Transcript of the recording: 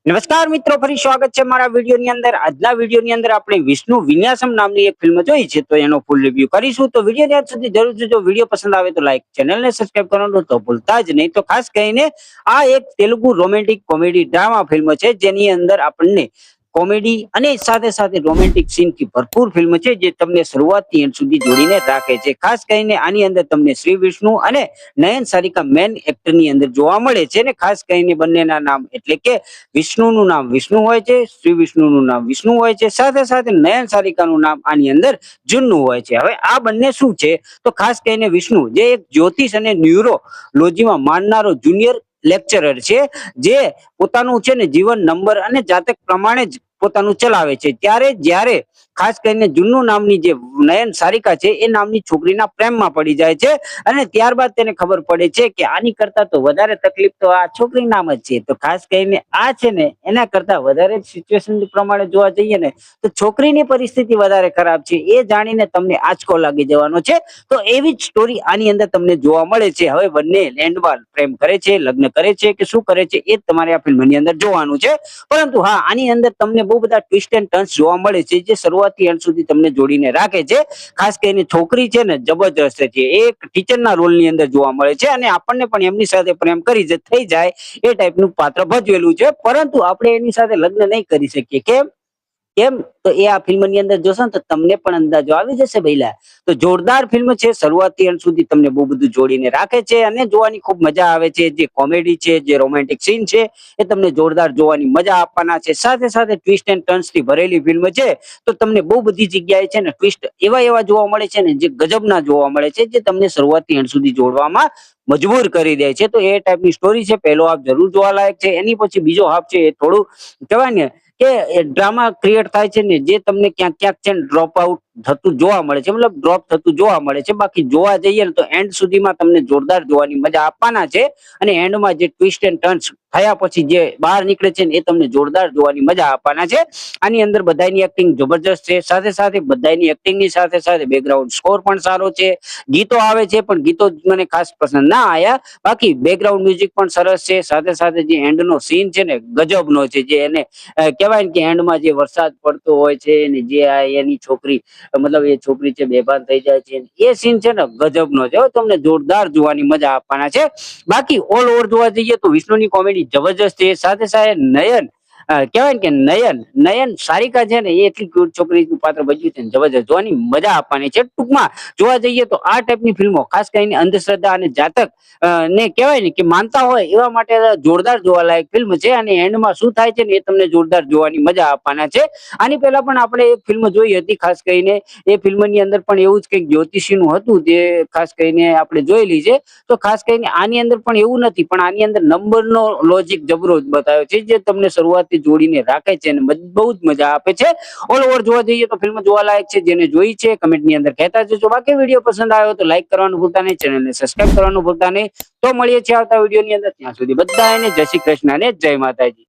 નમસ્કાર મિત્રો, ફરી સ્વાગત છે મારા વિડીયોની અંદર। આજના વિડીયોની અંદર આપણે વિષ્ણુ વિન્યાસમ નામની એક ફિલ્મ જોઈ છે, તો એનો ફૂલ રિવ્યુ કરીશું। તો વિડીયોને અંત સુધી જરૂર જોજો। વિડીયો પસંદ આવે તો લાઈક, ચેનલને સબસ્ક્રાઇબ કરવાનું તો ભૂલતા જ નહીં। તો ખાસ કરીને આ એક Telugu romantic comedy drama film છે, જેની અંદર આપણને કોમેડી અને સાથે સાથે રોમેન્ટિક સીન થી ભરપૂર ફિલ્મ છે, જે તમને શરૂઆતથી અંત સુધી જોડીને રાખે છે। ખાસ કરીને આની અંદર તમને શ્રી વિષ્ણુ અને નયન સારિકા મેન એક્ટરની અંદર જોવા મળે છે ને ખાસ કરીને બંનેના નામ એટલે કે વિષ્ણુનું નામ વિષ્ણુ હોય છે, શ્રી વિષ્ણુનું નામ વિષ્ણુ હોય છે, સાથે સાથે નયન સારિકાનું નામ આની અંદર જુન્નુ હોય છે। હવે આ બંને શું છે, તો ખાસ કરીને વિષ્ણુ જે એક જ્યોતિષ અને ન્યુરોલોજીમાં માનનારો જુનિયર લેક્ચરર છે, જે પોતાનું છે ને જીવન નંબર અને જાતક પ્રમાણે જ પોતાનું ચલાવે છે। ત્યારે જ્યારે ખાસ કરીને જુન્નુ નામની જે નયન સારિકા છે એ નામની છોકરીના પ્રેમમાં પડી જાય છે, અને ત્યારબાદ તેને ખબર પડે છે કે આની કરતા તો વધારે તકલીફ તો આ છોકરી નામ જ છે। તો ખાસ કરીને આ છે ને એના કરતા વધારે સિચ્યુએશન પ્રમાણે જોવા જઈએ ને તો છોકરીની પરિસ્થિતિ વધારે ખરાબ છે, એ જાણીને તમને આંચકો લાગી જવાનો છે। તો એવી જ સ્ટોરી આની અંદર તમને જોવા મળે છે। હવે બંને લેન્ડમાં પ્રેમ કરે છે, લગ્ન કરે છે કે શું કરે છે એ તમારે આ ફિલ્મની અંદર જોવાનું છે। પરંતુ હા, આની અંદર તમને બહુ બધા ટ્વિસ્ટ એન્ડ ટર્ન્સ જોવા મળે છે, જે શરૂઆતથી અંત સુધી તમને જોડીને રાખે છે। ખાસ કરીને છોકરી છે ને જબરજસ્ત છે, એ એક ટીચરના રોલની અંદર જોવા મળે છે, અને આપણને પણ એમની સાથે પ્રેમ કરી થઈ જાય એ ટાઈપનું પાત્ર ભજવેલું છે। પરંતુ આપણે એની સાથે લગ્ન નહીં કરી શકીએ। કેમ કેમ તો એ આ ફિલ્મની અંદર જોશો ને તો તમને પણ અંદાજો આવી જશે ભઈલા। તો જોરદાર ફિલ્મ છે, શરૂઆતથી અંત સુધી તમને બહુ બધું જોડીને રાખે છે અને જોવાની ખૂબ મજા આવે છે। જે કોમેડી છે, જે રોમેન્ટિક સીન છે એ તમને જોરદાર જોવાની મજા આપવાના છે। સાથે સાથે ટ્વિસ્ટ એન્ડ ટર્ન્સ થી ભરેલી ફિલ્મ છે, તો તમને બહુ બધી જગ્યાએ છે ને ટ્વિસ્ટ એવા જોવા મળે છે ને જે ગજબના જોવા મળે છે, જે તમને શરૂઆતથી અંત સુધી જોડવામાં મજબૂર કરી દે છે। તો એ ટાઈપની સ્ટોરી છે, પહેલો હાફ જરૂર જોવાલાયક છે। એની પછી બીજો હાફ છે એ થોડું કહેવાય ને કે ડ્રામા ક્રિએટ થાય છે ને, જે તમને ક્યાંક ક્યાંક છે ને ડ્રોપ આઉટ થતું જોવા મળે છે, મતલબ ડ્રોપ થતું જોવા મળે છે। બાકી જોવા જઈએ ને તો એન્ડ સુધીમાં તમને જોરદાર જોવાની મજા આપવાના છે, અને એન્ડમાં જે ટ્વિસ્ટ એન્ડ ટર્ન્સ થયા પછી જે બહાર નીકળે છે ને એ તમને જોરદાર જોવાની મજા આપવાના છે। આની અંદર બધાની એક્ટિંગ જબરજસ્ત છે, સાથે સાથે બધાની એક્ટિંગની સાથે સાથે બેકગ્રાઉન્ડ સ્કોર પણ સારો છે। ગીતો આવે છે પણ ગીતો મને ખાસ પસંદ ના આયા, બાકી બેકગ્રાઉન્ડ મ્યુઝિક પણ સરસ છે। સાથે સાથે જે એન્ડનો સીન છે ને ગજબનો છે, જે એને કહેવાય ને કે એન્ડમાં જે વરસાદ પડતો હોય છે ને જે એની છોકરી મતલબ એ છોકરી છે બેભાન થઈ જાય છે, એ સીન છે ને ગજબનો છે, તમને જોરદાર જોવાની મજા આપવાના છે। બાકી ઓલ ઓવર જોવા જઈએ તો વિષ્ણુની કોમેડી જબરજસ્ત છે, સાથે સાથે નયન કહેવાય ને કે નયન સારિકા છે ને એ એટલી ક્યુટ છોકરીનું પાત્ર ભજ્યું છે ને જબરજસ્ત જોવાની મજા આપવાની છે। ટૂંકમાં જોવા જઈએ તો આ ટાઈપની ફિલ્મો ખાસ કરીને અંધશ્રદ્ધા અને જાતક ને કહેવાય ને કે માનતા હોય એવા માટે જોરદાર જોવાલાયક ફિલ્મ છે, અને એન્ડમાં શું થાય છે ને એ તમને જોરદાર જોવાની મજા આપવાના છે। આની પહેલા પણ આપણે એક ફિલ્મ જોઈ હતી, ખાસ કરીને એ ફિલ્મની અંદર પણ એવું જ કંઈક જ્યોતિષીનું હતું, જે ખાસ કરીને આપણે જોયેલી છે। તો ખાસ કરીને આની અંદર પણ એવું નથી, પણ આની અંદર નંબરનો લોજિક જબરો બતાવ્યો છે, જે તમને શરૂઆતથી જોડીને રાખે છે અને બહુ જ મજા આપે છે। ઓલ ઓવર જોવા જઈએ તો ફિલ્મ જોવાલાયક છે, જેને જોઈ છે કમેન્ટની અંદર કહેતા જજો। બાકી વિડીયો પસંદ આવ્યો તો લાઈક કરવાનું ભૂલતા નહીં, ચેનલને સબસ્ક્રાઇબ કરવાનું ભૂલતા નહીં। તો મળીએ છીએ આવતા વિડીયોની અંદર, ત્યાં સુધી બધાને જય શ્રી કૃષ્ણ અને જય માતાજી।